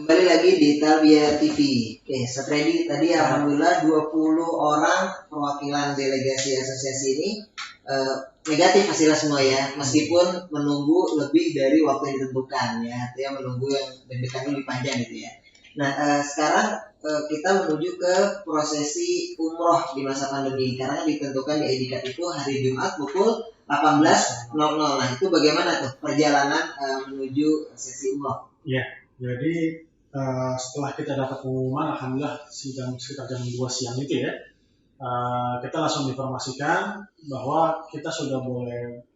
Kembali lagi di Talbiyah TV. Oke, Satredi tadi alhamdulillah 20 orang perwakilan delegasi asosiasi ini negatif hasilnya semua ya, meskipun menunggu lebih dari waktu yang ditentukan ya, artinya menunggu yang deg-degan lebih panjang gitu ya. Nah, sekarang kita menuju ke prosesi umroh di masa pandemi karena ditentukan di etikat itu hari Jumat pukul 18.00. Nah, itu bagaimana tuh perjalanan menuju sesi umroh? Ya, jadi setelah kita dapat pengumuman, alhamdulillah sekitar jam 2 siang itu ya, kita langsung diinformasikan bahwa kita sudah boleh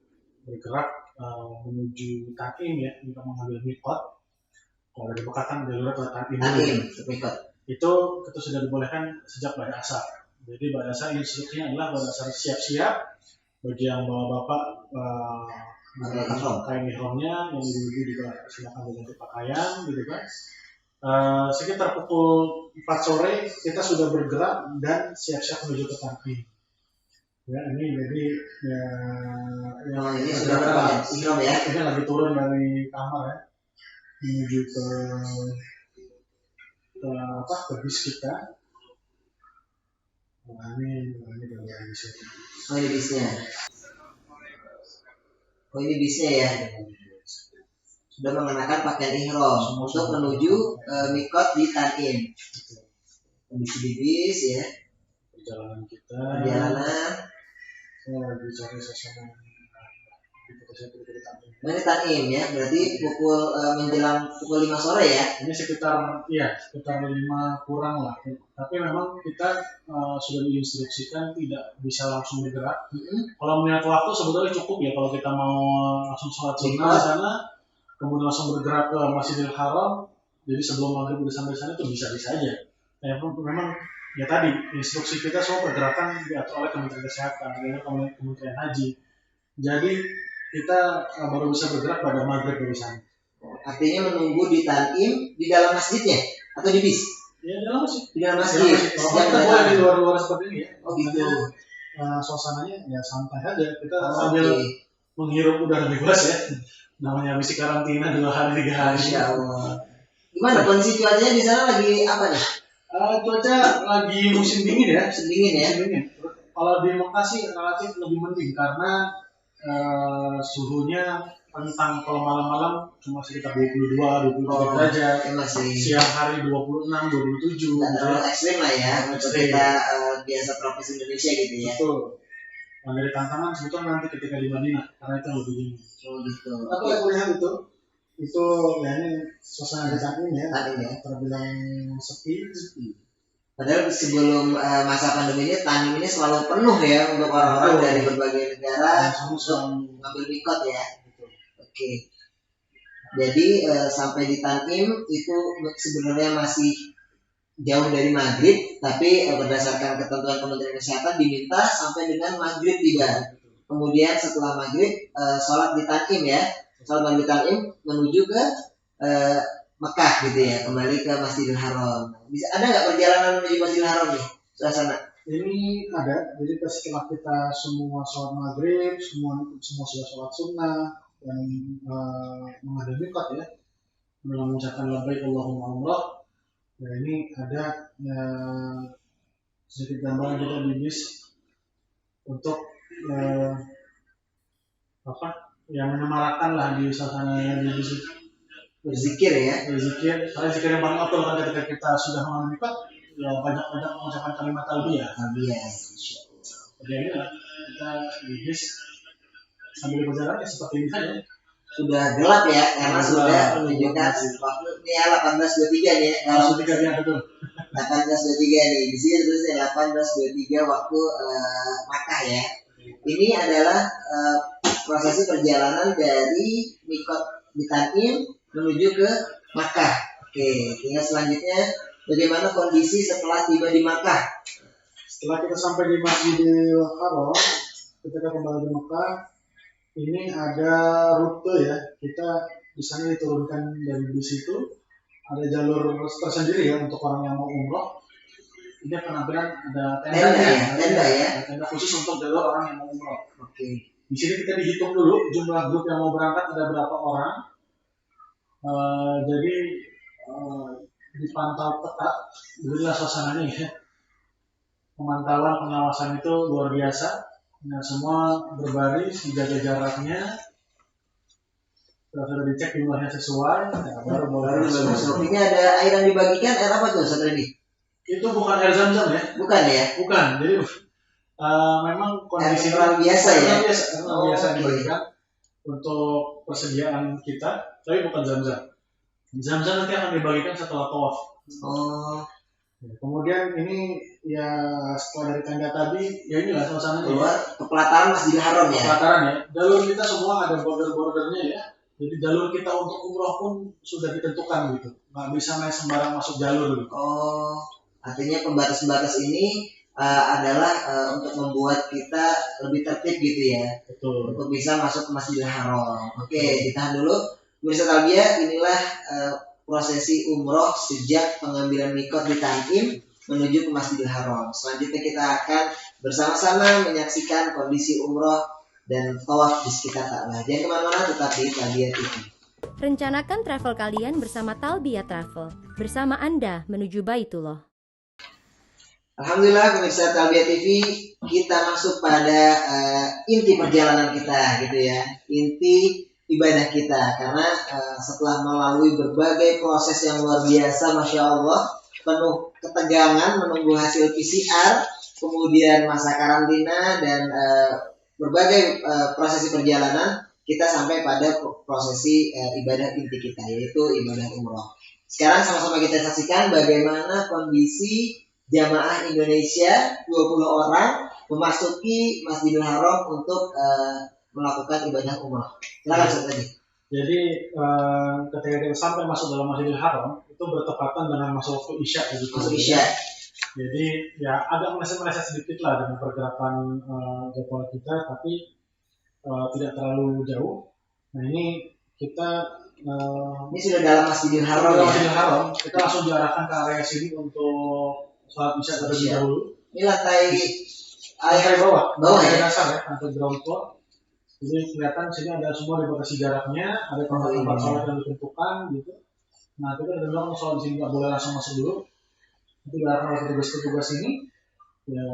bergerak menuju Takim ya, untuk mengambil mikot. Kalau dari Mekah kan jalurnya ke Takim mikot. Itu kita sudah dibolehkan sejak pada asar. Jadi pada asar instruksinya adalah pada asar siap-siap bagi yang bawa bapak kain ihramnya, yang ibu-ibu juga silakan ganti pakaian gitu kan. Sekitar pukul 4 sore kita sudah bergerak dan siap-siap menuju ke Takim. Ya, ini jadi ini sudah ihram ya. Ini lagi turun dari kamar ya, menuju ke bis kita. Ini dari bis. Ini bisnya. Ini bisnya ya. Sudah mengenakan pakaian ihram untuk menuju mikot di Takim. Kondisi di bis ya. Perjalanan kita. Saya lagi cari suasana ini Takim ya, berarti menjelang pukul 5 sore ya. Ini sekitar 5 kurang lah. Tapi memang kita sudah diinstruksikan tidak bisa langsung bergerak. Kalau melihat waktu sebetulnya cukup ya kalau kita mau langsung sholat sunnah di sana, kemudian langsung bergerak ke Masjidil Haram. Jadi sebelum maghrib udah sampai sana itu bisa-bisa aja. Memang ya tadi instruksi kita semua pergerakan diatur oleh Kementerian Kesehatan, Kementerian Haji. Jadi kita baru bisa bergerak pada maghrib dari sana. Artinya menunggu di Takim di dalam masjidnya atau di bis? Ya dalam masjid. Di dalam masjid. Kita boleh di luar-luar seperti ini ya. Oh gitu. Suasananya ya santai aja. Kita sambil menghirup udara bebas ya. Namanya habis karantina 2 hari 3 hari. Masya Allah. Gimana kondisi cuacanya di sana lagi apa nih? Cuaca lagi musim dingin ya. Musim dingin ya. Kalau di Mekah sih relatif lebih mending karena suhunya rentang kalau malam-malam cuma sekitar 22-23 derajat. Siang hari 26, 27. Dan terlalu ekstrim lah ya. Untuk kita biasa tropis Indonesia gitu ya. Betul. Nah, dari tantangan sebetulnya nanti ketika di Madinah karena itu lebih dingin. Oh gitu. Aku lagi lihat itu ya ini suasana di Takim ya. Terbilang sepi. Padahal sebelum masa pandemi ini Takim ini selalu penuh ya untuk orang-orang dari berbagai negara untuk mengambil mikot ya. Oke. Jadi sampai di Takim itu sebenarnya masih jauh dari maghrib, tapi berdasarkan ketentuan Kementerian Kesehatan diminta sampai dengan maghrib tiba. Kemudian setelah maghrib sholat di Takim ya, sholat maghrib di Takim menuju ke Mekah gitu ya, kembali ke Masjidil Haram. Ada nggak perjalanan menuju Masjidil Haram nih, suasana? Ini ada, jadi setelah kita semua sholat maghrib, semua sudah sholat sunnah dan menghadap mikot ya, mengucapkan labbaik Allahumma umrah. Nah ini ada sedikit gambaran kita di bis untuk yang menyemarakan lah di suasana di bis. Berzikir ya. Karena zikir yang paling afdal kan ketika kita sudah mengambil mikot, ya banyak-banyak mengucapkan kalimat talbiyah. Jadi kita di bis sambil berjalan ya seperti ini saja. Sudah gelap ya, karena sudah menunjukkan waktu ini ya 18.23 nih. 18.23 ya betul. 18.23 nih, di sini terusnya 18.23 waktu Makkah ya. Ini adalah prosesi perjalanan dari mikot di Takim menuju ke Makkah. Oke, tinggal selanjutnya bagaimana kondisi setelah tiba di Makkah? Setelah kita sampai di Masjidil Haram, ketika kembali di Makkah, ini ada rute ya. Kita di sana diturunkan dari bis itu, ada jalur tersendiri ya untuk orang yang mau umroh. Ini penampilan ada tenda khusus untuk jalur orang yang mau umroh. Oke. Di sini kita dihitung dulu jumlah grup yang mau berangkat ada berapa orang. Jadi dipantau ketat, begitulah suasananya ya. Pemantauan pengawasan itu luar biasa. Nah, semua berbaris, menjaga jaraknya. Kalau sudah dicek jumlahnya sesuai, ya baru boleh masuk. Ini ada air yang dibagikan, air apa tuh, Ustaz Randy? Itu bukan air zam-zam ya? Bukan ya? Bukan. Jadi memang kondisi air biasa ya? Biasa dibagikan untuk persediaan kita, tapi bukan zam-zam. Zam-zam nanti akan dibagikan setelah tawaf. Oh. Kemudian ini ya setelah dari tenda tadi, ya inilah suasananya. Keluar ke pelataran Masjidil Haram ya? Pelataran ya. Jalur kita semua ada border-bordernya ya. Jadi jalur kita untuk umroh pun sudah ditentukan gitu. Nggak bisa main sembarang masuk jalur gitu. Oh, artinya pembatas-pembatas ini adalah untuk membuat kita lebih tertib gitu ya. Betul. Untuk bisa masuk ke Masjidil Haram. Oke, ditahan dulu. Pemirsa Talbiyah, inilah prosesi umroh sejak pengambilan mikot di Tanim menuju ke Masjidil Haram. Selanjutnya kita akan bersama-sama menyaksikan kondisi umroh dan tawaf di sekitar Ka'bah. Jangan kemana-mana, tetap di Talbiyah TV. Rencanakan travel kalian bersama Talbiyah Travel. Bersama Anda menuju Baitullah. Alhamdulillah pemirsa Talbiyah TV, kita masuk pada inti perjalanan kita gitu ya. Inti ibadah kita, karena setelah melalui berbagai proses yang luar biasa, Masya Allah, penuh ketegangan menunggu hasil PCR, kemudian masa karantina dan berbagai prosesi perjalanan, kita sampai pada prosesi ibadah inti kita, yaitu ibadah umroh. Sekarang sama-sama kita saksikan bagaimana kondisi jamaah Indonesia 20 orang memasuki Masjidil Haram untuk melakukan ibadah umrah. Silakan Ustaz tadi. Jadi ketika kita sampai masuk dalam Masjidil Haram itu bertepatan dengan masa waktu Isya gitu. Masuk Isya. Jadi ya agak meleset sedikit lah dengan pergerakan jadwal kita, tapi tidak terlalu jauh. Nah ini kita ini sudah dalam Masjidil Haram. Masjidil Haram, kita langsung diarahkan ke area sini untuk sholat Isya terlebih dahulu. Ini lantai bawah ya? Dasar ya, lantai ground floor. Jadi kelihatan sini ada semua dibatasi jaraknya, ada tempat sholat yang ditentukan gitu. Nah kita dengar sholat di sini nggak boleh langsung masuk dulu. Nanti diarahkan oleh petugas-petugas ini, ya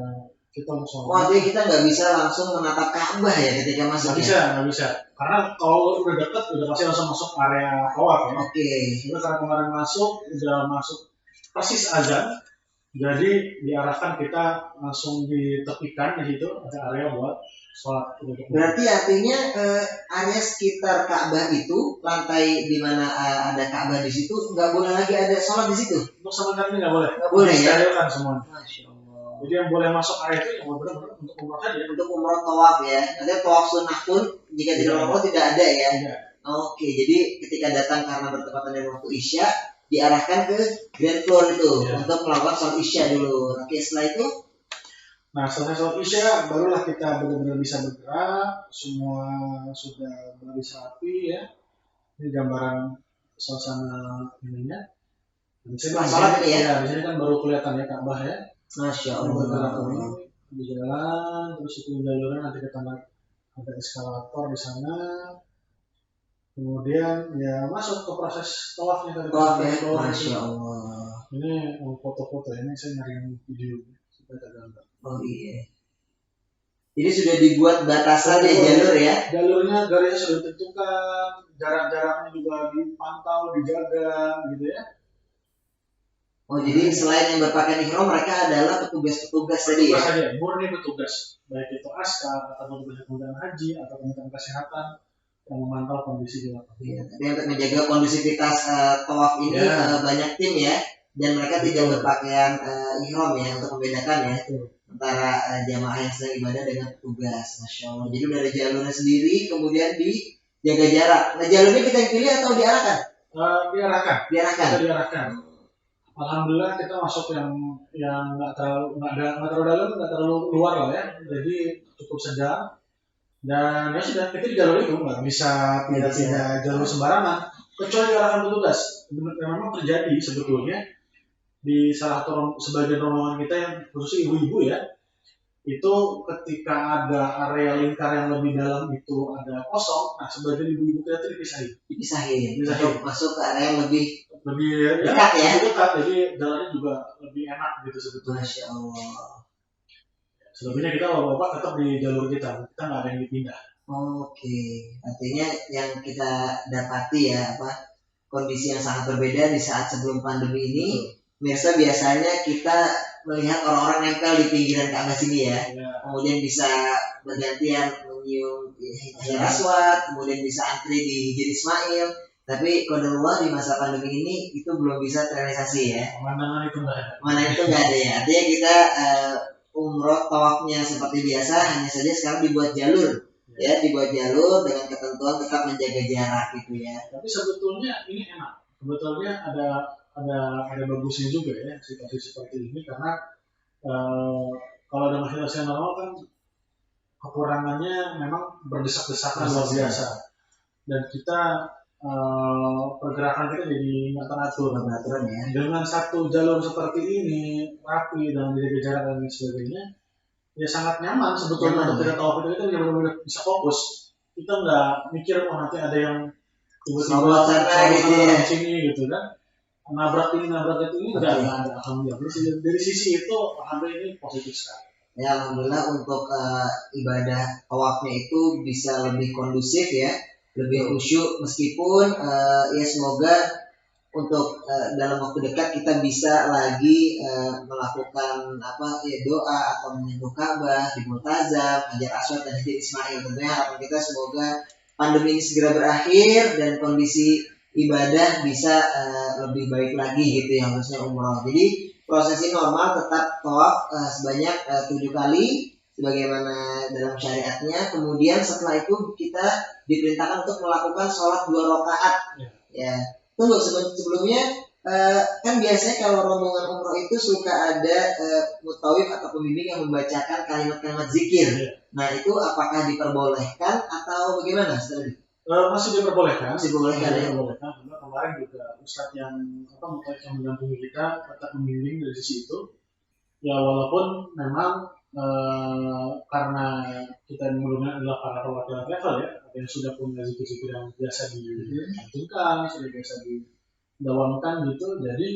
kita mau sholat. Oh jadi kita nggak bisa langsung menatap Ka'bah ya ketika masuk? Nggak bisa. Karena kalau udah dekat udah pasti langsung masuk area tawaf ya. Oke. Karena kemarin udah masuk persis azan. Jadi diarahkan kita langsung ditepikan di situ ada area buat sholat. Berarti artinya area sekitar Ka'bah itu, lantai di mana ada Ka'bah di situ nggak boleh lagi ada sholat di situ. Untuk sementara ini nggak boleh. Nggak boleh ya? Disterilkan semua. Masya Allah. Jadi yang boleh masuk area itu yang benar-benar untuk umrah saja. Untuk umrah tawaf ya. Nanti tawaf sunnah pun jika tidak umrah tidak ada ya. Oke, jadi ketika datang karena bertepatan dengan waktu Isya, diarahkan ke grand floor itu untuk melakukan sholat Isya dulu. Oke, setelah itu, nah setelah sholat Isya barulah kita benar-benar bisa bergerak, semua sudah baris rapi ya. Ini gambaran suasana ininya. Di sini di sini kan baru kelihatan ya Ka'bah ya. Masya Allah. Di jalan, terus itu jalurnya nanti kita ada eskalator di sana. Kemudian ya masuk ke proses tawafnya tadi. Masya Allah. Ini foto-foto ini saya nyari video supaya ada gambar. Oh iya. Jadi sudah dibuat batasan ya jalur ya? Jalurnya garisnya sudah ditentukan, jarak-jaraknya juga dipantau, dijaga gitu ya. Oh jadi selain yang berpakaian ihram, mereka adalah petugas-petugas tadi ya? Petugas saja, murni petugas, baik itu askar atau petugas kementerian haji atau kementerian kesehatan yang memantau kondisi di lapangan. Iya, tapi untuk menjaga kondusivitas tawaf ini banyak tim ya, dan mereka tidak berpakaian ihram ya, untuk membedakan ya antara jamaah yang sedang ibadah dengan petugas. Masya Allah. Jadi udah ada jalurnya sendiri, kemudian dijaga jarak. Nah jalurnya kita yang pilih atau diarahkan? Diarahkan. Diarahkan. Kita diarahkan. Alhamdulillah kita masuk yang nggak terlalu dalam, nggak terlalu luar lah ya, jadi cukup sedang. Dan ya sudah, kita di jalur itu nggak bisa pindah-pindah jalur sembarangan, kecuali diarahkan petugas. Memang terjadi sebetulnya di salah satu sebagian rombongan kita yang khususnya ibu-ibu ya, itu ketika ada area lingkar yang lebih dalam itu ada kosong, nah sebagian ibu-ibu kita itu dipisahin. Masuk ke area yang lebih lebih dekat ya. lebih dekat, jadi jalannya juga lebih enak gitu sebetulnya. Masya Allah. Selebihnya kita bapak tetap di jalur kita nggak ada yang dipindah. Oke, artinya yang kita dapati ya kondisi yang sangat berbeda di saat sebelum pandemi ini. Mirsa, biasanya kita melihat orang-orang nempel di pinggiran Ka'bah sini ya. Kemudian bisa bergantian menyium Hajar Aswad, kemudian bisa antri di Hijr Ismail. Tapi qadarullah di masa pandemi ini itu belum bisa terrealisasi ya. Mana itu nggak ada ya. Artinya kita umroh tawafnya seperti biasa, hanya saja sekarang dibuat jalur. Ya, dibuat jalur dengan ketentuan tetap menjaga jarak gitu ya. Tapi sebetulnya ini enak. Sebetulnya ada bagusnya juga ya situasi seperti ini, karena kalau dalam situasi normal kan kekurangannya memang berdesak-desakan luar biasa, dan kita pergerakan kita jadi nggak teratur. Ya. Dengan satu jalur seperti ini rapi dan menjaga jarak dan sebagainya, ya sangat nyaman sebetulnya untuk kita tahu kita benar-benar bisa fokus. Kita nggak mikir nanti ada yang tiba-tiba di sini gitu kan, nabrak ini nabrak itu, ini nggak ada. Alhamdulillah dari sisi itu alhamdulillah ini positif sekali. Ya, alhamdulillah untuk ibadah tawafnya itu bisa lebih kondusif ya, lebih khusyuk, meskipun ya semoga untuk dalam waktu dekat kita bisa lagi melakukan doa atau menyentuh Ka'bah di Multazam, Hajar Aswad dan Hijr Ismail. Tentunya harapan kita semoga pandemi ini segera berakhir dan kondisi ibadah bisa lebih baik lagi gitu ya, harusnya umroh. Jadi prosesi normal tetap tawaf sebanyak 7 kali sebagaimana dalam syariatnya. Kemudian setelah itu kita diperintahkan untuk melakukan sholat 2 rakaat. Ya. Tunggu, sebelumnya kan biasanya kalau rombongan umroh itu suka ada mutawif atau pembimbing yang membacakan kalimat-kalimat zikir. Nah, itu apakah diperbolehkan atau bagaimana? Masih diperbolehkan. Diperbolehkan. Kemarin juga Ustadz yang mutawif yang mendampingi kita tetap membimbing dari sisi itu. Ya walaupun memang karena kita sebelumnya adalah para perwakilan travel ya, ada yang sudah punya zikir-zikir yang biasa dicantumkan, sudah biasa didawamkan gitu, jadi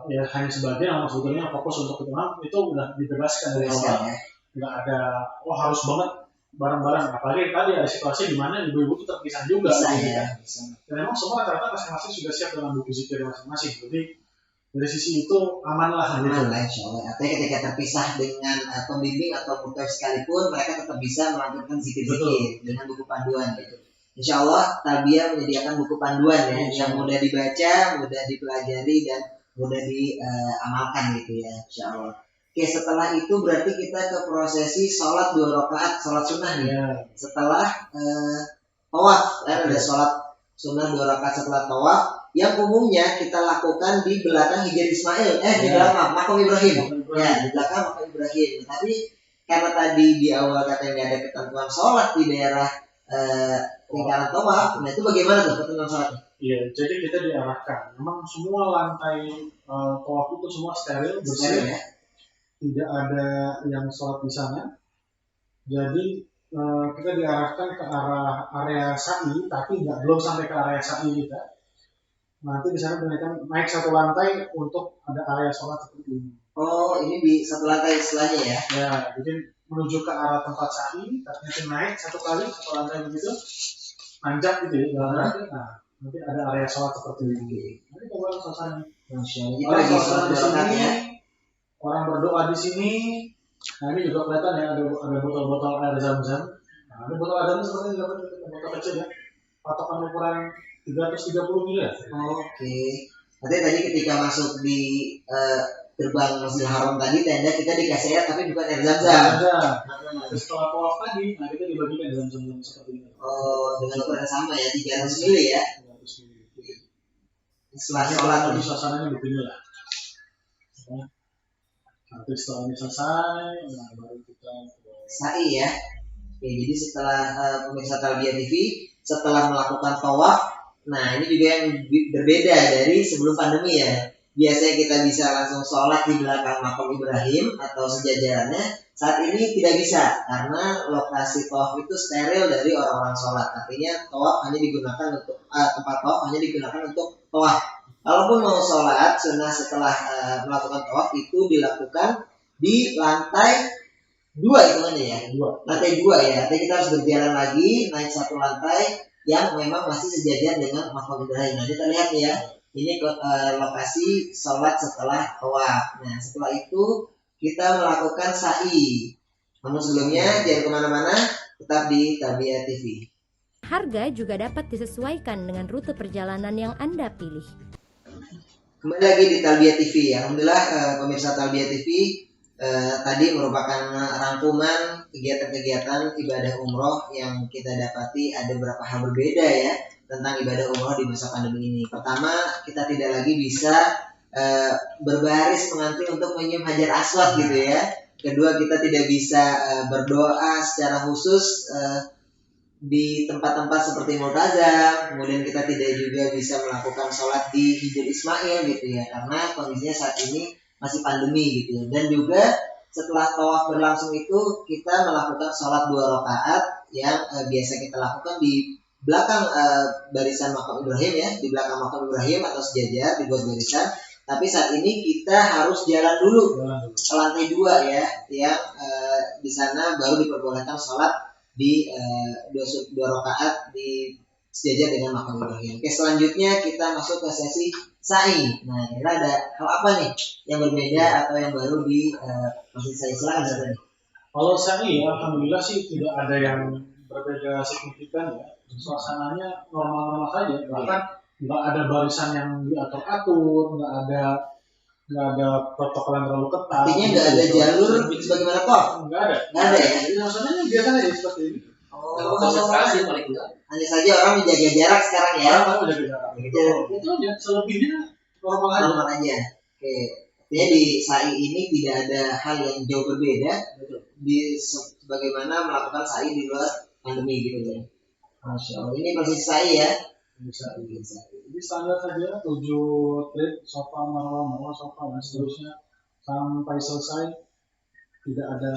ya hanya sebagian yang sebetulnya fokus untuk itu udah dibebaskan dari awal, nggak ada harus banget barang-barang, apalagi tadi ada situasi di mana ibu-ibu itu terpisah juga bisa. Dan memang semua rata-rata masing-masing sudah siap dengan buku zikir masing-masing, jadi dari sisi itu aman lah insya Allah. Artinya ketika terpisah dengan pembimbing atau mutawif sekalipun, mereka tetap bisa melakukan zikir-zikir dengan buku panduan gitu. Insya Allah Talbiyah menyediakan buku panduan ya, yang mudah dibaca, mudah dipelajari dan mudah diamalkan gitu ya, insya Allah. Oke, setelah itu berarti kita ke prosesi sholat 2 rakaat, sholat sunnah nih. Setelah tawaf, ada sholat sunnah 2 rakaat setelah tawaf, yang umumnya kita lakukan di belakang Hijr Ismail, di belakang Maqam Ibrahim. Ya, di belakang Maqam Ibrahim. Tapi karena tadi di awal katanya nggak ada ketentuan sholat di daerah lingkaran tawaf, nah itu bagaimana tuh ketentuan sholatnya? Iya, jadi kita diarahkan. Memang semua lantai tawaf itu semua steril, bersih, ya. Tidak ada yang sholat di sana. Jadi kita diarahkan ke arah area sa'i, tapi belum sampai ke area sa'i kita. Nanti di sana naik 1 lantai untuk ada area sholat seperti ini. Oh, ini di 1 lantai setelahnya ya? Ya, jadi menuju ke arah tempat sa'i, nanti naik 1 kali 1 lantai begitu, nanjak gitu ya. Nah, nanti ada area sholat seperti ini. Nanti coba suasana. Orang suasana di sini, orang berdoa di sini. Nah, ini juga kelihatan ya ada botol-botol air zam-zam. Nah, ada botol air zam-zam seperti ini, botol kecil ya. Patokan ukuran 330 ml. Oke. Berarti tadi ketika masuk di gerbang Masjidil Haram tadi, tenda kita dikasih air tapi bukan air zam-zam. Setelah tawaf tadi, nah kita dibagikan air zam-zam seperti ini. Oh, dengan ukuran sama ya, 300 ml ya. 300 ml. Setelah sholat di suasananya beginilah. Nanti setelah ini selesai, nah baru kita sa'i ya. Oke, jadi setelah pemirsa Talbiyah TV, setelah melakukan tawaf, nah ini juga yang berbeda dari sebelum pandemi ya. Biasanya kita bisa langsung sholat di belakang Maqam Ibrahim atau sejajarannya. Saat ini tidak bisa karena lokasi tawaf itu steril dari orang-orang sholat. Artinya tawaf hanya digunakan untuk tempat tawaf hanya digunakan untuk tawaf. Kalaupun mau sholat sunnah setelah melakukan tawaf itu dilakukan di lantai 2 hitungannya ya. Lantai 2 ya. Nanti kita harus berjalan lagi naik satu lantai yang memang masih sejajar dengan Maqam Ibrahim. Nah, kita lihat ya. Ini lokasi sholat setelah tawaf. Nah, setelah itu kita melakukan sa'i. Namun sebelumnya jangan kemana-mana, tetap di Talbiyah TV. Harga juga dapat disesuaikan dengan rute perjalanan yang Anda pilih. Kembali lagi di Talbiyah TV. Alhamdulillah pemirsa Talbiyah TV tadi merupakan rangkuman kegiatan-kegiatan ibadah umroh yang kita dapati ada beberapa hal berbeda ya tentang ibadah umroh di masa pandemi ini. Pertama, kita tidak lagi bisa berbaris mengantri untuk menyium Hajar Aswad gitu ya. Kedua, kita tidak bisa berdoa secara khusus di tempat-tempat seperti Multazam. Kemudian kita tidak juga bisa melakukan sholat di Hijr Ismail gitu ya, karena kondisinya saat ini masih pandemi gitu. Dan juga setelah tawaf berlangsung itu kita melakukan sholat 2 rakaat yang biasa kita lakukan di belakang barisan Maqam Ibrahim ya, di belakang Maqam Ibrahim atau sejajar dibuat barisan. Tapi saat ini kita harus jalan dulu ke lantai 2 ya, yang di sana baru diperbolehkan sholat di 2 rakaat di sejajar dengan Maqam Ibrahim. Oke, selanjutnya kita masuk ke sesi sa'i. Nah, kira ada hal apa nih yang berbeda atau yang baru di sesi sa'i? Silakan Ustaz. Kalau sa'i alhamdulillah sih tidak ada yang berbeda signifikan ya. Suasananya normal-normal saja. Bahkan nggak ada barisan yang diatur-atur, nggak ada protokol yang terlalu ketat. Artinya nggak ada jalur sebagaimana toh? Nggak ada ya. Jadi suasananya biasa aja seperti ini. Konsentrasi paling enggak. Hanya saja orang menjaga jarak sekarang ya. Orang udah jarak. Itu aja, selebihnya normal aja. Normal aja. Oke. Artinya di sa'i ini tidak ada hal yang jauh berbeda. Di sebagaimana melakukan sa'i di luar pandemi gitu ya. Masya Allah. Ini posisi sa'i ya. Bisa. Jadi standar saja 7 trip, sofa, marwah, sofa dan seterusnya sampai selesai. Tidak ada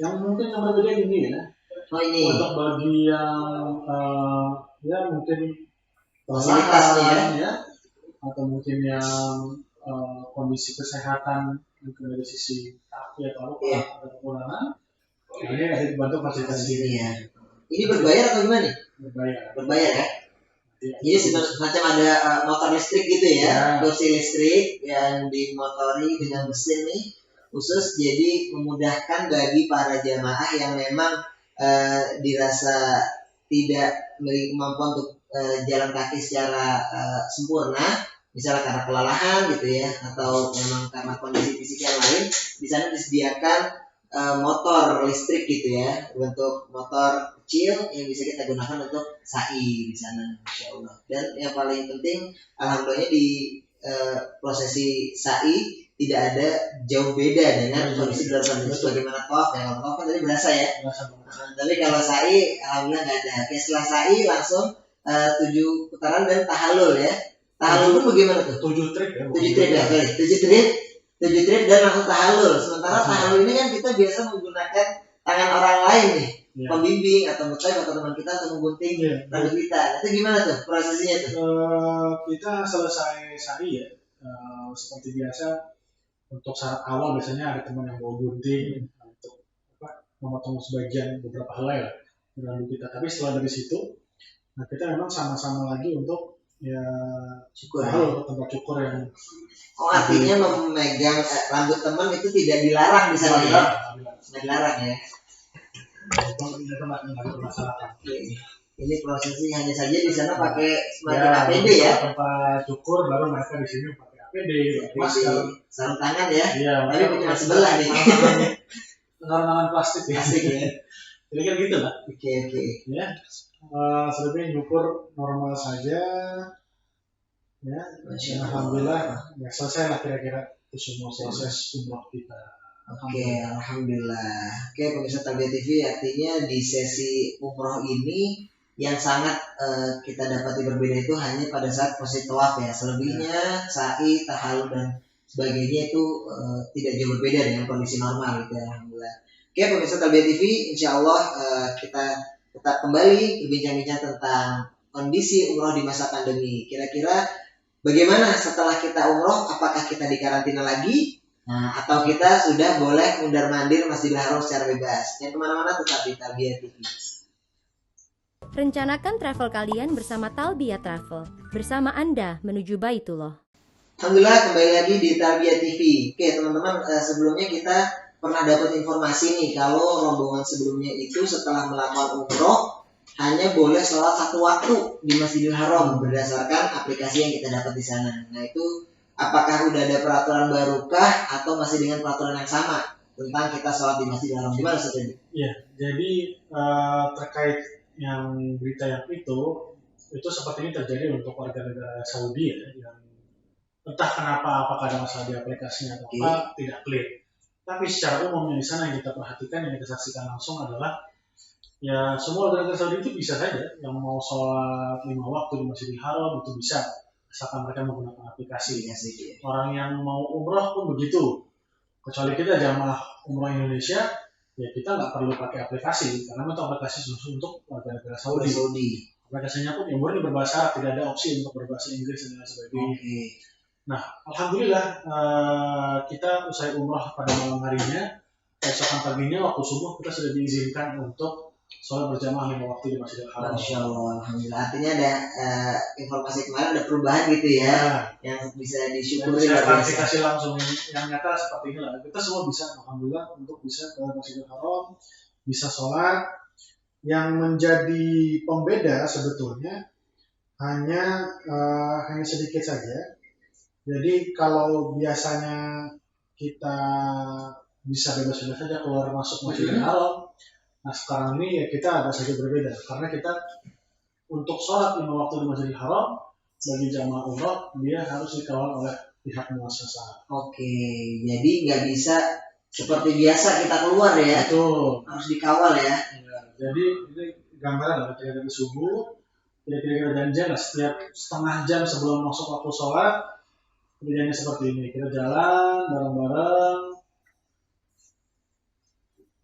yang mungkin yang berbeda ini ya. Oh ini. Untuk bagi yang ya mungkin fasilitasnya ya, atau mungkin yang kondisi kesehatan mungkin dari sisi kaki atau luka atau kekurangan, ini ada dibantu fasilitas ini ya. Ini berbayar atau gimana nih? Berbayar ya. Jadi semacam ada motor listrik gitu ya, kursi listrik yang dimotori dengan mesin nih khusus, jadi memudahkan bagi para jamaah yang memang dirasa tidak memiliki kemampuan untuk jalan kaki secara sempurna, misalnya karena kelelahan gitu ya, atau memang karena kondisi fisik yang lain. Di sana disediakan motor listrik gitu ya, bentuk motor kecil yang bisa kita gunakan untuk sa'i di sana, Masya Allah. Dan yang paling penting, alhamdulillah di prosesi sa'i tidak ada jauh beda dengan kondisi dalam kondisi bagaimana tawaf ya. Kalau tawaf kan tadi berasa ya. Tapi kalau sa'i alhamdulillah nggak ada. Oke, setelah sa'i langsung 7 putaran dan tahallul ya. Tahallul itu bagaimana tuh? 7 trip ya. 7 trip ya. 7 trip dan langsung tahallul. Sementara tahallul ini kan kita biasa menggunakan tangan orang lain nih, pembimbing atau mutaib atau teman kita untuk menggunting rambut kita. Itu gimana tuh prosesnya tuh? Kita selesai sa'i ya. Seperti biasa. Untuk saat awal biasanya ada teman yang bawa gunting untuk memotong sebagian beberapa helai lah rambut kita. Tapi setelah dari situ, nah kita memang sama-sama lagi untuk ya cukur untuk tempat cukur yang. Oh artinya memegang rambut teman itu tidak dilarang di sana ya? Tidak dilarang ya. Ini prosesnya hanya saja di sana pakai semacam APD ya. Tempat cukur baru mereka di sini pakai APD, masker, sarung tangan ya. Iya, tapi cuma sebelah nih. Tangan plastik ya. Plastik ya. Jadi kan gitu lah. Oke. Ya, selebihnya nyukur normal saja. Ya, alhamdulillah ya selesai lah kira-kira itu semua proses umroh kita. Oke, alhamdulillah. Oke, pemirsa Talbiyah TV, artinya di sesi umroh ini yang sangat kita dapati berbeda itu hanya pada saat posisi tawaf ya. Selebihnya sa'i, tahallul dan sebagainya itu tidak jauh berbeda dengan kondisi normal gitu ya, alhamdulillah. Oke, pemirsa Talbiyah TV, insyaallah kita tetap kembali berbincang-bincang tentang kondisi umroh di masa pandemi. Kira-kira bagaimana setelah kita umroh, apakah kita dikarantina lagi? Nah, atau kita sudah boleh mundar-mandir Masjidil Haram secara bebas? Yang kemana-mana tetap di Talbiyah TV. Rencanakan travel kalian bersama Talbiyah Travel. Bersama Anda menuju Baitullah. Alhamdulillah kembali lagi di Talbiyah TV. Oke teman-teman, sebelumnya kita pernah dapat informasi nih kalau rombongan sebelumnya itu setelah melakukan umroh hanya boleh sholat satu waktu di Masjidil Haram berdasarkan aplikasi yang kita dapat di sana. Nah itu apakah udah ada peraturan barukah atau masih dengan peraturan yang sama tentang kita sholat di Masjidil Haram? Gimana Ustaz? Iya, jadi terkait yang berita yang itu sepertinya terjadi untuk warga negara Saudi ya, yang entah kenapa, apakah ada masalah di aplikasinya atau apa, tidak clear. Tapi secara umum di sana yang kita perhatikan, yang kita saksikan langsung adalah ya semua warga negara Saudi itu bisa saja yang mau sholat 5 waktu di Masjidil Haram itu bisa, asalkan mereka menggunakan aplikasi. Orang yang mau umroh pun begitu, kecuali kita jamaah umroh Indonesia, ya kita nggak perlu pakai aplikasi karena itu aplikasi khusus untuk warga negara Saudi. Aplikasinya pun yang murni berbahasa Arab, tidak ada opsi untuk berbahasa Inggris dan lain sebagainya. Nah, alhamdulillah kita usai umroh pada malam harinya, keesokan paginya waktu subuh kita sudah diizinkan untuk sholat berjamaah 5 waktu di Masjidil Haram. Masya Allah, alhamdulillah. Artinya ada informasi kemarin ada perubahan gitu ya, yang bisa disyukuri. Saya klarifikasi langsung yang nyata seperti inilah. Kita semua bisa, alhamdulillah, untuk bisa ke Masjidil Haram, bisa sholat. Yang menjadi pembeda sebetulnya hanya sedikit saja. Jadi kalau biasanya kita bisa bebas-bebas saja keluar masuk Masjidil Haram, nah sekarang ini ya kita agak sedikit berbeda karena kita untuk sholat 5 waktu di Masjidil Haram bagi jamaah umroh dia harus dikawal oleh pihak muassasah. Oke, jadi nggak bisa seperti biasa kita keluar ya? Betul. Harus dikawal ya? Jadi ini gambaran lah ketika kita subuh, kira-kira janjian lah setiap setengah jam sebelum masuk waktu sholat, kejadiannya seperti ini. Kita jalan bareng-bareng.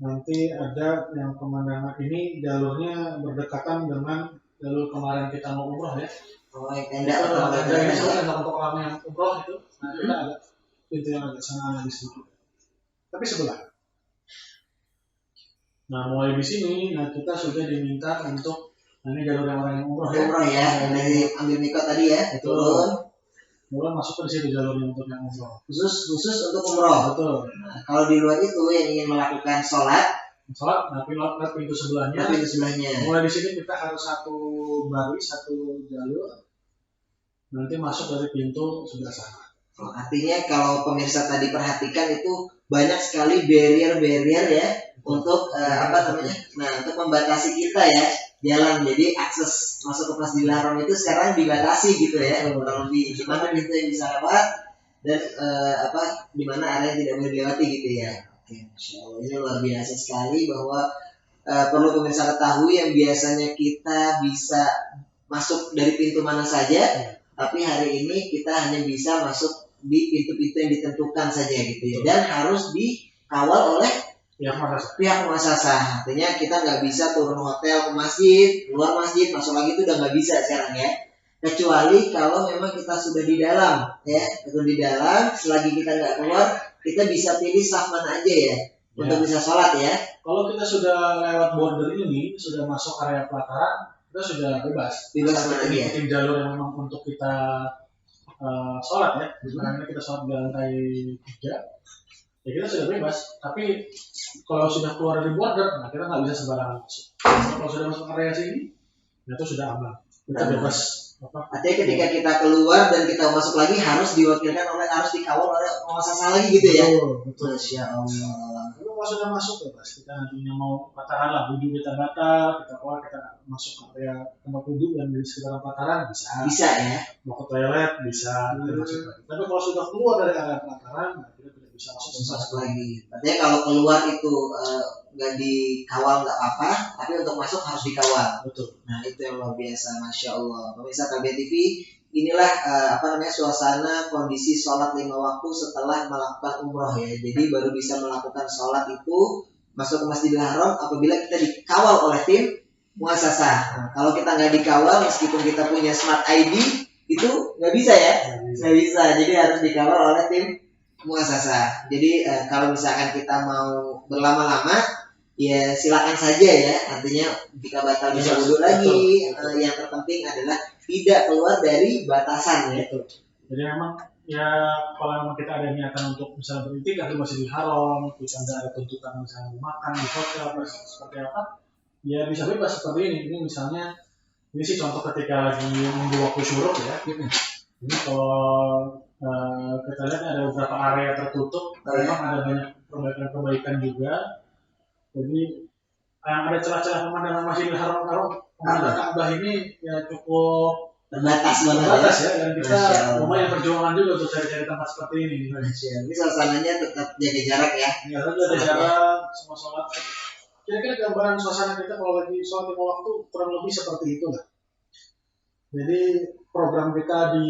Nanti ada yang pemandangan ini jalurnya berdekatan dengan jalur kemarin kita mau umroh ya. Oh, tenda ini sebenarnya untuk orang yang umroh itu. Nah, kita ada pintu yang agak sana di sedikit. Tapi sebelah. Nah, mulai di sini, kita sudah diminta untuk ini jalur yang orang yang umroh ya. Umroh ya, dari ambil mikot tadi ya. Betul. Mulai masuk ke situ jalurnya untuk yang umroh. Khusus untuk umroh. Betul. Nah, kalau di luar itu yang ingin melakukan sholat, tapi lewat pintu sebelahnya. Mulai di sini kita harus satu baris, satu jalur. Nanti masuk dari pintu sebelah sana. Oh, artinya kalau pemirsa tadi perhatikan itu banyak sekali barrier ya untuk untuk membatasi kita ya jalan. Jadi akses masuk ke Masjidil Haram itu sekarang dibatasi gitu ya, kurang lebih di mana pintu yang bisa lewat dan di mana area yang tidak boleh dilewati gitu ya. Oke, Masya Allah, ini luar biasa sekali bahwa perlu pemirsa ketahui yang biasanya kita bisa masuk dari pintu mana saja, tapi hari ini kita hanya bisa masuk di pintu-pintu yang ditentukan saja gitu ya, dan harus dikawal oleh pihak muassasah. Artinya kita nggak bisa turun hotel ke masjid, keluar masjid, masuk lagi itu udah nggak bisa sekarang ya. Kecuali kalau memang kita sudah di dalam ya, atau di dalam, selagi kita nggak keluar, kita bisa pilih saf mana aja ya untuk bisa sholat ya. Kalau kita sudah lewat border ini, sudah masuk area pelataran, kita sudah bebas mana aja. Ikutin jalur yang memang untuk kita sholat ya. Karena kita sholat di lantai 3, ya kita sudah bebas. Tapi kalau sudah keluar dari border, nah kita nggak bisa sembarangan masuk. Kalau sudah masuk area sini, itu sudah aman. Kita bebas. Artinya ketika kita keluar dan kita masuk lagi harus dikawal oleh muassasah lagi gitu ya. Betul. Masya Allah. Kalau sudah masuk bebas, kita nantinya mau katakanlah wudhu kita batal, kita keluar kita masuk ke area tempat wudhu yang di sekitar pelataran bisa ya. Mau ke toilet bisa kita masuk lagi. Tapi kalau sudah keluar dari area pelataran, kita tidak bisa masuk lagi. Artinya kalau keluar itu nggak dikawal nggak apa, tapi untuk masuk harus dikawal. Betul. Nah itu yang luar biasa, Masya Allah. Pemirsa Talbiyah TV, inilah suasana kondisi sholat 5 waktu setelah melakukan umroh ya. Jadi baru bisa melakukan sholat itu masuk ke Masjidil Haram apabila kita dikawal oleh tim muassasah. Nah, kalau kita nggak dikawal, meskipun kita punya Smart ID, itu nggak bisa ya, Nggak bisa. nggak bisa. Jadi harus dikawal oleh tim muasasah. Jadi kalau misalkan kita mau berlama-lama, ya silakan saja ya. Artinya jika batal bisa wudhu lagi. Yang terpenting adalah tidak keluar dari batasan ya. Gitu. Jadi memang ya kalau memang kita ada niatan untuk misalnya beriktikaf di Masjidil Haram, kita nggak ada tuntutan misalnya mau makan di hotel atau seperti apa, ya bisa bebas seperti ini. Ini misalnya ini sih contoh ketika lagi menunggu waktu syuruk ya. Ini kalau kita lihat ada beberapa area tertutup, memang ada banyak perbaikan-perbaikan juga. Jadi yang ada celah-celah pemandangan Masjidil Haram, pemandangan Ka'bah ini ya cukup Terbatas banget terbatas ya. ya, dan kita Masya Allah. lumayan perjuangan juga untuk cari-cari tempat seperti ini. Ini suasananya tetap jaga jarak ya. Ya, lalu ada jarak semua sholat. Kira-kira gambaran suasana kita kalau lagi sholat lima waktu kurang lebih seperti itulah. Jadi program kita di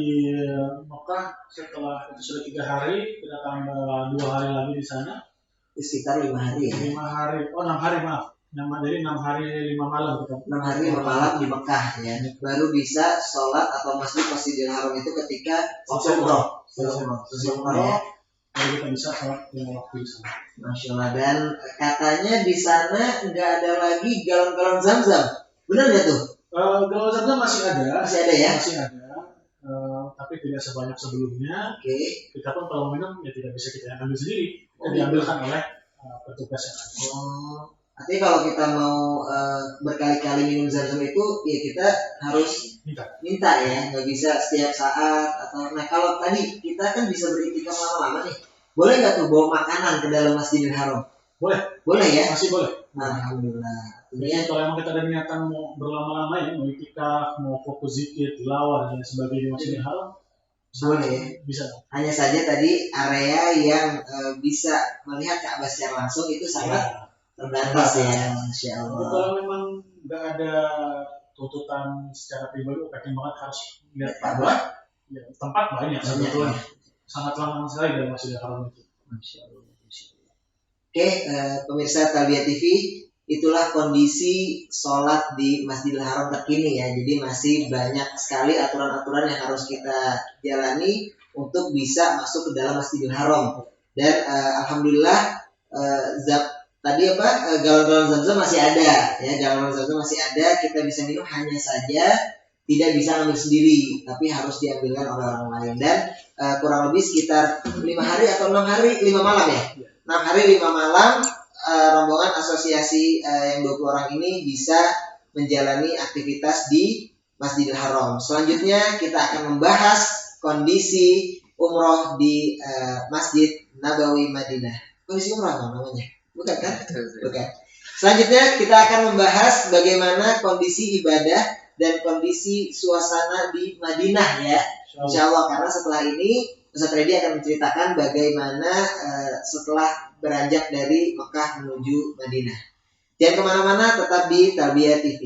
Mekah setelah itu sudah 3 hari, kita tambah 2 hari lagi di sana. Sekitar 5 hari ya. 5 hari, 6 hari maaf. Jadi 6 hari 5 malam kita. 6 hari 5 malam di Mekah ya. Baru bisa sholat atau Masjidil Haram itu ketika waktu umroh. Umroh ya. Jadi kita bisa sholat 5 waktu di sana. Masya Allah. Dan katanya di sana nggak ada lagi galon-galon Zam-Zam. Benar nggak tuh? Galon Zam-Zam masih ada. Masih ada ya? Masih ada. Tapi tidak sebanyak sebelumnya. Oke. Kita pun kalau minum ya tidak bisa kita ambil sendiri. Diambilkan oleh petugas yang ada. Artinya kalau kita mau berkali-kali minum Zam-Zam itu, ya kita harus minta ya, nggak bisa setiap saat atau. Nah kalau tadi kita kan bisa beriktikaf lama-lama nih, boleh nggak tuh bawa makanan ke dalam Masjidil Haram? Boleh ya? Masih boleh. Alhamdulillah. Jadi kalau emang kita ada niatan mau berlama-lama ya, mau iktikaf, mau fokus zikir, tilawah dan sebagainya di Masjidil Haram, boleh ya? Bisa. Hanya saja tadi area yang bisa melihat Ka'bah secara langsung itu sangat terbatas ya, Masya Jadi Allah. kalau memang nggak ada tuntutan secara pribadi, pengen banget harus lihat Ka'bah, ya, tempat banyak sebetulnya. Sangat lama sekali dari Masjidil Haram itu. Masya Allah. Oke, pemirsa Talbiyah TV, itulah kondisi sholat di Masjidil Haram terkini ya. Jadi masih banyak sekali aturan-aturan yang harus kita jalani untuk bisa masuk ke dalam Masjidil Haram. Dan alhamdulillah tadi galon-galon Zam-Zam masih ada ya, galon Zam-Zam masih ada, kita bisa minum, hanya saja tidak bisa ambil sendiri, tapi harus diambilkan oleh orang lain. Dan kurang lebih sekitar 5 hari atau 6 hari 5 malam ya, 6 hari 5 malam rombongan asosiasi yang 20 orang ini bisa menjalani aktivitas di Masjidil Haram. Selanjutnya kita akan membahas kondisi umroh di Masjid Nabawi Madinah. Kondisi umroh apa namanya? Bukan kan? Bukan. Selanjutnya kita akan membahas bagaimana kondisi ibadah dan kondisi suasana di Madinah ya. Insya Allah, karena setelah ini Ustaz Reddy akan menceritakan bagaimana setelah beranjak dari Mekah menuju Madinah. Jangan kemana-mana, tetap di Talbiyah TV.